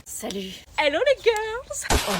Salut. Hello les girls. Oh,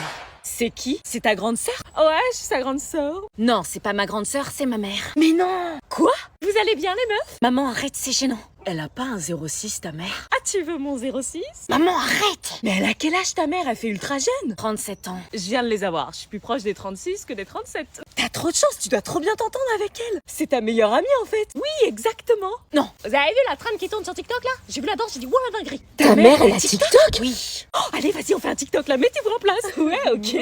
c'est qui? C'est ta grande sœur? Ouais, je suis sa grande sœur. Non, c'est pas ma grande sœur, c'est ma mère. Mais non. Quoi? Vous allez bien les meufs? Maman, arrête, c'est gênant. Elle a pas un 06, ta mère? Ah, tu veux mon 06? Maman, arrête! Mais elle a quel âge ta mère? Elle fait ultra jeune. 37 ans. Je viens de les avoir. Je suis plus proche des 36 que des 37. T'as trop de chance, tu dois trop bien t'entendre avec elle. C'est ta meilleure amie en fait. Oui, exactement. Non. Vous avez vu la trame qui tourne sur TikTok là? J'ai vu la danse, j'ai dit ouais la dinguerie. Ta mère, elle a TikTok? Oui. Oh, allez, vas-y, on fait un TikTok là. Mettez-vous en place. Ouais, ok.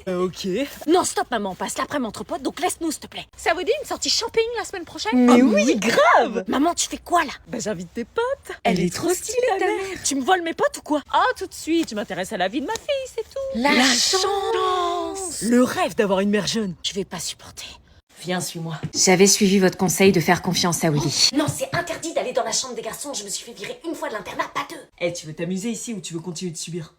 Ok. Non, stop, maman, on passe l'après-midi entre potes, donc laisse-nous, s'il te plaît. Ça vous dit une sortie shopping la semaine prochaine? Mais oui, grave. Maman, tu fais quoi là? Bah j'invite tes potes. Elle est trop stylée, ta mère. Tu me voles mes potes ou quoi? Oh, tout de suite, je m'intéresse à la vie de ma fille, c'est tout. La chance. Le rêve d'avoir une mère jeune. Je vais pas supporter. Viens, suis-moi. J'avais suivi votre conseil de faire confiance à Willy. Non, c'est interdit d'aller dans la chambre des garçons. Je me suis fait virer une fois de l'internat, pas deux. Eh, tu veux t'amuser ici ou tu veux continuer de subir?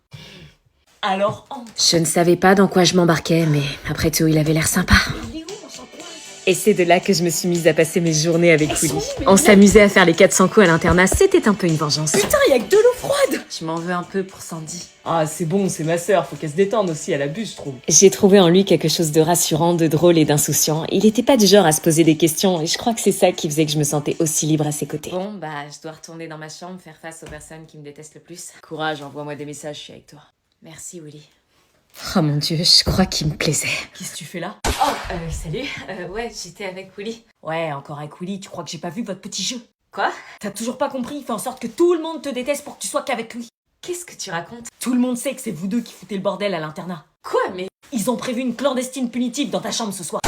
Alors, entre. Je ne savais pas dans quoi je m'embarquais, mais après tout, il avait l'air sympa. Il est où, mon shampoing? Et c'est de là que je me suis mise à passer mes journées avec Willy. On s'amusait à faire les 400 coups à l'internat, c'était un peu une vengeance. Putain, y a que de l'eau froide. Je m'en veux un peu pour Sandy. Ah, c'est bon, c'est ma sœur, faut qu'elle se détende aussi, elle abuse, je trouve. J'ai trouvé en lui quelque chose de rassurant, de drôle et d'insouciant. Il était pas du genre à se poser des questions, et je crois que c'est ça qui faisait que je me sentais aussi libre à ses côtés. Bon, bah, je dois retourner dans ma chambre, faire face aux personnes qui me détestent le plus. Courage, envoie-moi des messages, je suis avec toi. Merci, Willy. Oh mon Dieu, je crois qu'il me plaisait. Qu'est-ce que tu fais là? Oh, salut. Ouais, j'étais avec Willy. Ouais, encore avec Willy, tu crois que j'ai pas vu votre petit jeu? Quoi? T'as toujours pas compris, il fait en sorte que tout le monde te déteste pour que tu sois qu'avec lui. Qu'est-ce que tu racontes? Tout le monde sait que c'est vous deux qui foutez le bordel à l'internat. Quoi, mais... Ils ont prévu une clandestine punitive dans ta chambre ce soir.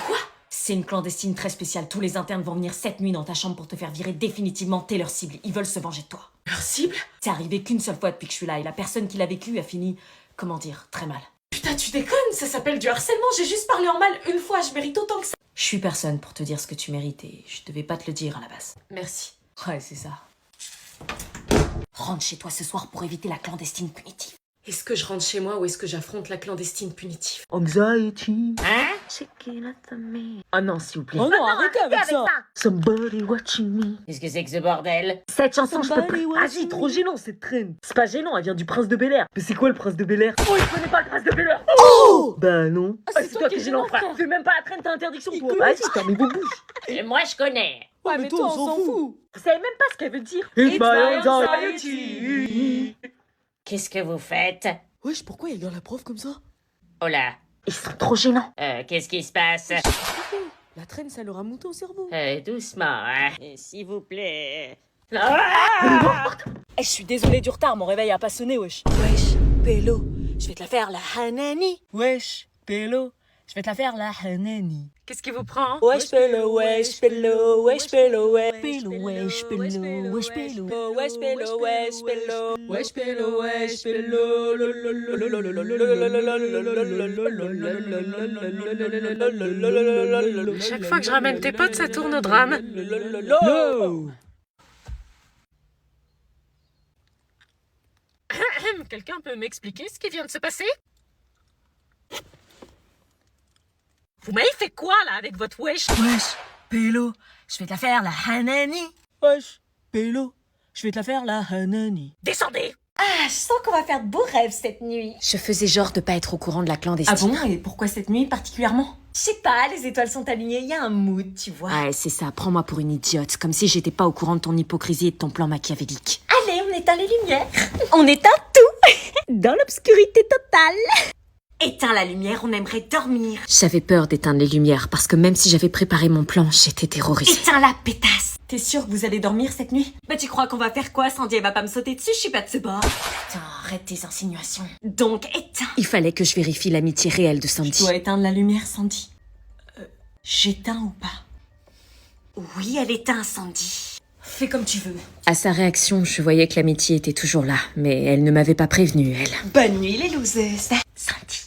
Quoi? C'est une clandestine très spéciale. Tous les internes vont venir cette nuit dans ta chambre pour te faire virer définitivement. T'es leur cible. Ils veulent se venger de toi. Leur cible? C'est arrivé qu'une seule fois depuis que je suis là et la personne qui l'a vécu a fini, comment dire, très mal. Putain, tu déconnes, ça s'appelle du harcèlement, j'ai juste parlé en mal une fois, je mérite autant que ça. Je suis personne pour te dire ce que tu mérites et je devais pas te le dire à la base. Merci. Ouais, c'est ça. Rentre chez toi ce soir pour éviter la clandestine punitive. Est-ce que je rentre chez moi ou est-ce que j'affronte la clandestine punitive? Anxiety. Hein? Ah non, s'il vous plaît. Oh non, arrêtez avec ça. Somebody watching me. Qu'est-ce que c'est que ce bordel? Cette chanson, je peux plus. Ah si, trop gênant cette traîne. C'est pas gênant, elle vient du Prince de Bel-Air. Mais c'est quoi le Prince de Bel-Air? Oh, il connaît pas le Prince de Bel-Air. Oh bah non. Ah, c'est toi qui es gênant, frère. Fais même pas la traîne, t'as interdiction, toi. Vas-y, fermez vos bouches. Et moi, je connais. Ouais, mais toi, on s'en fout. Vous savez même pas ce qu'elle veut dire. It's my anxiety. Qu'est-ce que vous faites? Wesh, pourquoi il regarde la prof comme ça? Oh là. Ils sont trop gênants. Qu'est-ce qui se passe? La traîne, ça leur a monté au cerveau. Doucement, hein. S'il vous plaît. Eh, je suis désolée du retard, mon réveil a pas sonné, wesh. Wesh, Pélo, je vais te la faire la Hanani. Wesh, Pélo, je vais te la faire la Hanani. Qu'est-ce qui vous prend? Wesh, Pélo, wesh, Pélo, wesh, Pélo, wesh, Pélo, wesh, Pélo, wesh, Pélo, wesh, Pélo, wesh, Pélo, wesh, Pélo, wesh, Pélo, Chaque fois que je ramène tes potes, ça tourne au drame. Quelqu'un peut m'expliquer ce qui vient de se passer? Vous m'avez fait quoi, là, avec votre wesh? Wesh, Pélo, je vais te la faire la Hanani. Wesh, Pélo, je vais te la faire la Hanani. Descendez! Ah, je sens qu'on va faire de beaux rêves cette nuit. Je faisais genre de pas être au courant de la clandestine. Et pourquoi cette nuit particulièrement? Je sais pas, les étoiles sont alignées, il y a un mood, tu vois. Ouais, c'est ça, prends-moi pour une idiote, comme si j'étais pas au courant de ton hypocrisie et de ton plan machiavélique. Allez, on éteint les lumières. On éteint tout. Dans l'obscurité totale. Éteins la lumière, on aimerait dormir. J'avais peur d'éteindre les lumières, parce que même si j'avais préparé mon plan, j'étais terrorisée. Éteins la pétasse. T'es sûre que vous allez dormir cette nuit? Bah tu crois qu'on va faire quoi? Sandy, elle va pas me sauter dessus, je suis pas de ce bord. Putain, arrête tes insinuations. Donc éteins. Il fallait que je vérifie l'amitié réelle de Sandy. Tu dois éteindre la lumière, Sandy. J'éteins ou pas? Oui, elle éteint, Sandy. Fais comme tu veux. À sa réaction, je voyais que l'amitié était toujours là, mais elle ne m'avait pas prévenue, elle. Bonne nuit, les loseuses. Sandy.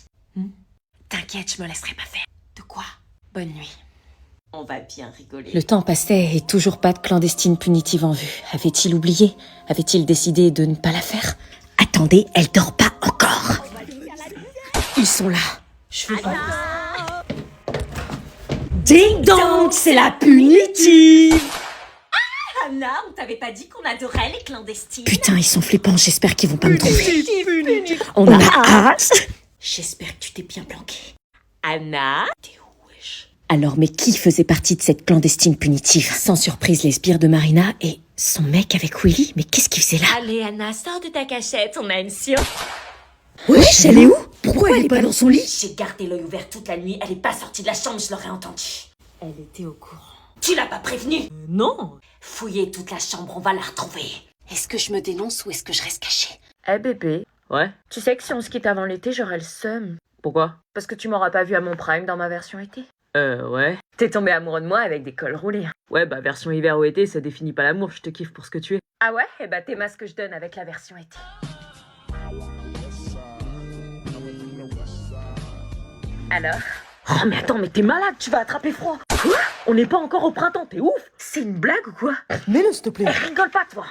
T'inquiète, je me laisserai pas faire. De quoi? Bonne nuit. On va bien rigoler. Le temps passait et toujours pas de clandestine punitive en vue. Avait-il oublié? Avait-il décidé de ne pas la faire? Attendez, elle dort pas encore. Ils sont là. Je veux pas. Ding dong, c'est la punitive. Ah Anna, on t'avait pas dit qu'on adorait les clandestines? Putain, ils sont flippants, j'espère qu'ils vont pas me trouver. On a hâte. J'espère que tu t'es bien planqué. Anna? T'es où, wesh? Alors, mais qui faisait partie de cette clandestine punitive? Sans surprise, les sbires de Marina et son mec avec Willy. Mais qu'est-ce qu'il faisait là? Allez, Anna, sors de ta cachette, on a une surprise. Wesh, elle est où? Pourquoi elle est pas dans son lit? J'ai gardé l'œil ouvert toute la nuit, elle est pas sortie de la chambre, je l'aurais entendue. Elle était au courant. Tu l'as pas prévenue? Non. Fouillez toute la chambre, on va la retrouver. Est-ce que je me dénonce ou est-ce que je reste cachée? Eh bébé. Ouais. Tu sais que si on se quitte avant l'été, j'aurai le seum. Pourquoi? Parce que tu m'auras pas vu à mon prime dans ma version été. Ouais. T'es tombé amoureux de moi avec des cols roulés. Ouais, bah version hiver ou été, ça définit pas l'amour, je te kiffe pour ce que tu es. Ah ouais? Eh bah t'es ce que je donne avec la version été. Alors? Oh mais attends, mais t'es malade, tu vas attraper froid. Quoi? On n'est pas encore au printemps, t'es ouf? C'est une blague ou quoi? Mets-le s'il te plaît. Rigole pas toi.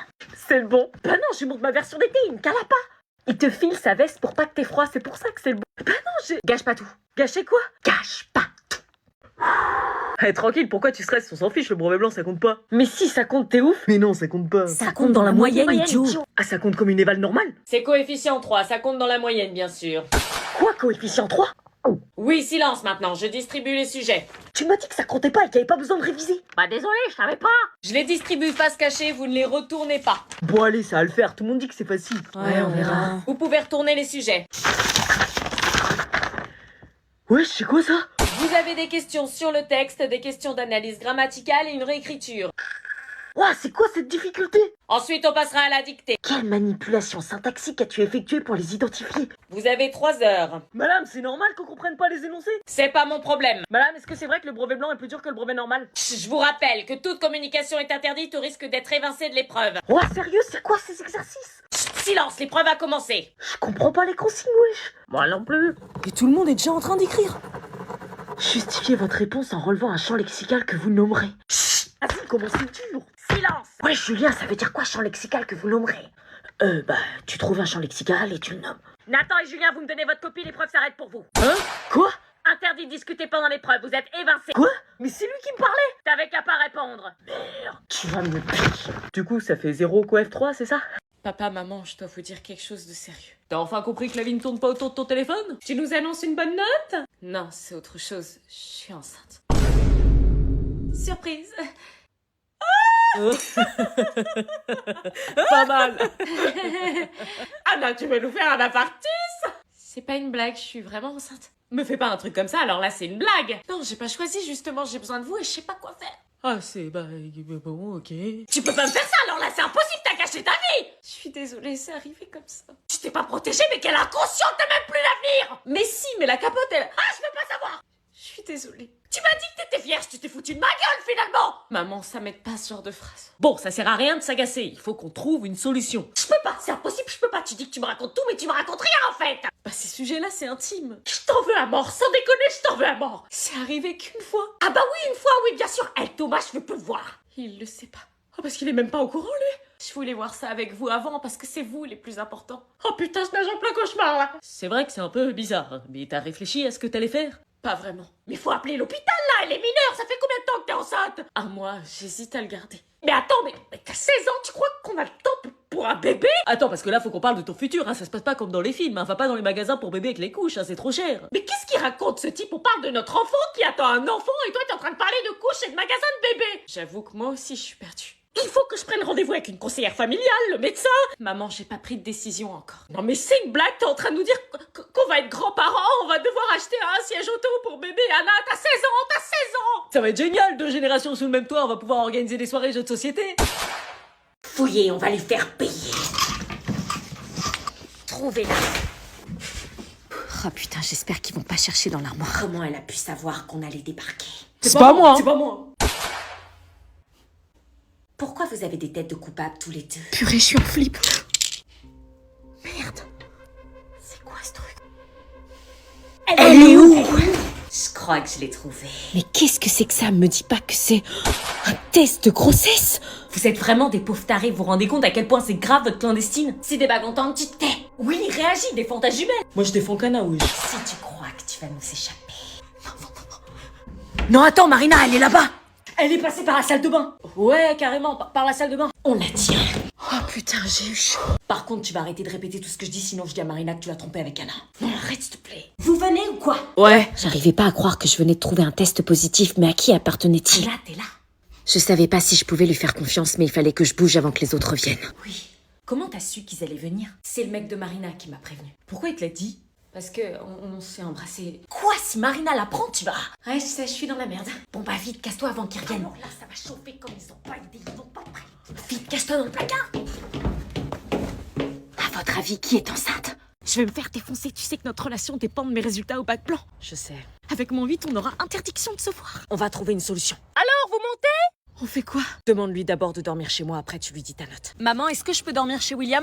C'est le bon. Bah non, je lui montre ma version d'été, il me cala pas. Il te file sa veste pour pas que t'aies froid, c'est pour ça que c'est le bon. Bah non, j'ai... Gâche pas tout. Gâché quoi? Gâche pas tout. Eh tranquille, pourquoi tu stresses? On s'en fiche, le brevet blanc ça compte pas. Mais si, ça compte, t'es ouf? Mais non, ça compte pas. Ça compte dans la moyenne, idiot. Ah, ça compte comme une éval normale? C'est coefficient 3, ça compte dans la moyenne bien sûr. Quoi, coefficient 3? Oui, silence maintenant, je distribue les sujets. Tu m'as dit que ça comptait pas et qu'il y avait pas besoin de réviser. Bah désolé, je savais pas. Je les distribue face cachée, vous ne les retournez pas. Bon allez, ça va le faire, tout le monde dit que c'est facile. Ouais, on verra. Vous pouvez retourner les sujets. Ouais, c'est quoi ça? Vous avez des questions sur le texte, des questions d'analyse grammaticale et une réécriture. Ouah, c'est quoi cette difficulté? Ensuite, on passera à la dictée. Quelle manipulation syntaxique as-tu effectuée pour les identifier? Vous avez 3 heures. Madame, c'est normal qu'on comprenne pas les énoncés? C'est pas mon problème. Madame, est-ce que c'est vrai que le brevet blanc est plus dur que le brevet normal? Je vous rappelle que toute communication est interdite au risque d'être évincé de l'épreuve. Ouah, sérieux, c'est quoi ces exercices? Silence, l'épreuve a commencé. Je comprends pas les consignes, wesh. Moi non plus. Et tout le monde est déjà en train d'écrire. Justifiez votre réponse en relevant un champ lexical que vous nommerez. Chut, vas-y, comment c'est dur? Silence. Ouais, Julien, ça veut dire quoi champ lexical que vous nommerez? Tu trouves un champ lexical et tu le nommes. Nathan et Julien, vous me donnez votre copie, l'épreuve s'arrête pour vous. Hein? Quoi? Interdit de discuter pendant l'épreuve, vous êtes évincés. Quoi? Mais c'est lui qui me parlait! T'avais qu'à pas répondre. Merde, tu vas me piquer. Du coup, ça fait 0 coef 3, c'est ça? Papa, maman, je dois vous dire quelque chose de sérieux. T'as enfin compris que la vie ne tourne pas autour de ton téléphone? Tu nous annonces une bonne note? Non, c'est autre chose. Je suis enceinte. Surprise. Pas mal! Anna, tu veux nous faire un infarctus? C'est pas une blague, je suis vraiment enceinte. Me fais pas un truc comme ça, alors là c'est une blague. Non, j'ai pas choisi, justement, j'ai besoin de vous et je sais pas quoi faire. Ah, c'est... bon, ok. Tu peux pas me faire ça, alors là c'est impossible, t'as caché ta vie. Je suis désolée, c'est arrivé comme ça. Tu t'es pas protégée, mais quelle inconsciente, t'as même plus l'avenir. Mais si, mais la capote, elle... Ah, je veux pas savoir. Je suis désolée. Tu m'as dit que t'étais fière, tu t'es foutu de ma gueule, finalement. Maman, ça m'aide pas ce genre de phrase. Bon, ça sert à rien de s'agacer, il faut qu'on trouve une solution. Je peux pas, c'est impossible, je peux pas. Tu dis que tu me racontes tout, mais tu me racontes rien, en fait. Bah, ces sujets-là, c'est intime. Je t'en veux à mort, sans déconner, je t'en veux à mort. C'est arrivé qu'une fois. Ah bah oui, une fois, oui, bien sûr. Eh, Thomas, je veux plus le voir. Il le sait pas. Oh, parce qu'il est même pas au courant, lui. Je voulais voir ça avec vous avant, parce que c'est vous les plus importants. Oh putain, je nage en plein cauchemar, là. C'est vrai que c'est un peu bizarre, mais t'as réfléchi à ce que t'allais faire? Pas vraiment. Mais faut appeler l'hôpital, là, elle est mineure, ça fait combien de temps que t'es enceinte? Un mois, j'hésite à le garder. Mais attends, mais t'as 16 ans, tu crois qu'on a le temps pour un bébé? Attends, parce que là, faut qu'on parle de ton futur, hein, ça se passe pas comme dans les films, hein, va pas dans les magasins pour bébé avec les couches, hein, c'est trop cher. Mais qu'est-ce qu'il raconte, ce type? On parle de notre enfant qui attend un enfant et toi t'es en train de parler de couches et de magasins de bébés. J'avoue que moi aussi, je suis perdue. Il faut que je prenne rendez-vous avec une conseillère familiale, le médecin. Maman, j'ai pas pris de décision encore. Non mais c'est une blague, t'es en train de nous dire qu'on va être grands-parents, on va devoir acheter un siège auto pour bébé. Anna, t'as 16 ans, t'as 16 ans. Ça va être génial, 2 générations sous le même toit, on va pouvoir organiser des soirées jeux de société. Fouillez, on va les faire payer. Trouvez-la. Oh putain, j'espère qu'ils vont pas chercher dans l'armoire. Comment elle a pu savoir qu'on allait débarquer? C'est pas moi, C'est pas moi. Pourquoi vous avez des têtes de coupables tous les deux? Purée, je suis en flip. Merde. C'est quoi ce truc? Elle est où? Je crois que je l'ai trouvée. Mais qu'est-ce que c'est que ça? Me dis pas que c'est un test de grossesse? Vous êtes vraiment des pauvres tarés, vous vous rendez compte à quel point c'est grave votre clandestine? Si des bagues entendent, tu te tais. Oui, réagis, défends ta jumelle. Moi je défends Cana, oui. Si tu crois que tu vas nous échapper. Non, attends, Marina, elle est là-bas. Elle est passée par la salle de bain. Ouais, carrément, par la salle de bain. On la tire. Oh putain, j'ai eu chaud. Par contre, tu vas arrêter de répéter tout ce que je dis, sinon je dis à Marina que tu l'as trompée avec Anna. Non, arrête s'il te plaît. Vous venez ou quoi? Ouais. J'arrivais pas à croire que je venais de trouver un test positif, mais à qui appartenait-il? T'es là. Je savais pas si je pouvais lui faire confiance, mais il fallait que je bouge avant que les autres viennent. Oui. Comment t'as su qu'ils allaient venir? C'est le mec de Marina qui m'a prévenu. Pourquoi il te l'a dit? Parce que on s'est embrassé. Quoi? Si Marina l'apprend, tu vas... Ouais, je sais, je suis dans la merde. Bon bah vite, casse-toi avant qu'ils reviennent. Alors là, ça va chauffer comme ils ont pas idée, ils ont pas prêt. Vite, casse-toi dans le placard. À votre avis, qui est enceinte? Je vais me faire défoncer, tu sais que notre relation dépend de mes résultats au bac blanc. Je sais. Avec mon 8, on aura interdiction de se voir. On va trouver une solution. Alors, vous montez? On fait quoi? Demande-lui d'abord de dormir chez moi, après tu lui dis ta note. Maman, est-ce que je peux dormir chez William?